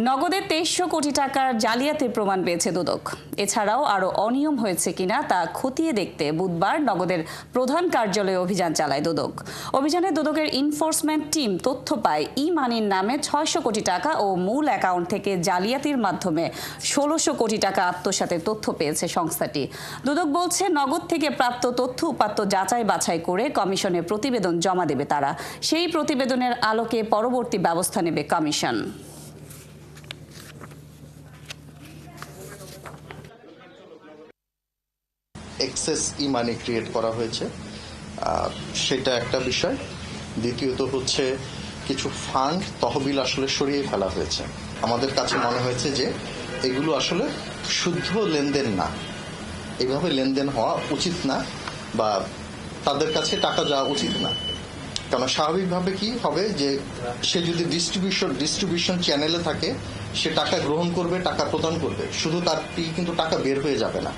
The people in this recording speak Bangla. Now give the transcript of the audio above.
নগদে ২৩০০ কোটি টাকার জালিয়াতির প্রমাণ পেয়েছে দুদক। এছাড়াও আরও অনিয়ম হয়েছে কিনা তা খতিয়ে দেখতে বুধবার নগদের প্রধান কার্যালয়ে অভিযান চালায় দুদক। অভিযানে দুদকের এনফোর্সমেন্ট টিম তথ্য পায় ই-মানির নামে ৬০০ কোটি টাকা ও মূল অ্যাকাউন্ট থেকে জালিয়াতির মাধ্যমে ১৬০০ কোটি টাকা আত্মসাতের তথ্য পেয়েছে সংস্থাটি। দুদক বলছে, নগদ থেকে প্রাপ্ত তথ্য উপাত্ত যাচাই বাছাই করে কমিশনে প্রতিবেদন জমা দেবে তারা। সেই প্রতিবেদনের আলোকে পরবর্তী ব্যবস্থা নেবে কমিশন। এক্সেস ই-মানি ক্রিয়েট করা হয়েছে, সেটা একটা বিষয়। দ্বিতীয়ত হচ্ছে কিছু ফান্ড তহবিল আসলে সরিয়ে ফেলা হয়েছে। আমাদের কাছে মনে হয়েছে যে এগুলো আসলে শুদ্ধ লেনদেন না, এভাবে লেনদেন হওয়া উচিত না বা তাদের কাছে টাকা যাওয়া উচিত না। কারণ স্বাভাবিকভাবে কি হবে যে সে যদি ডিস্ট্রিবিউশন চ্যানেলে থাকে, সে টাকা গ্রহণ করবে, টাকা প্রদান করবে, শুধু তার কিন্তু টাকা বের হয়ে যাবে না।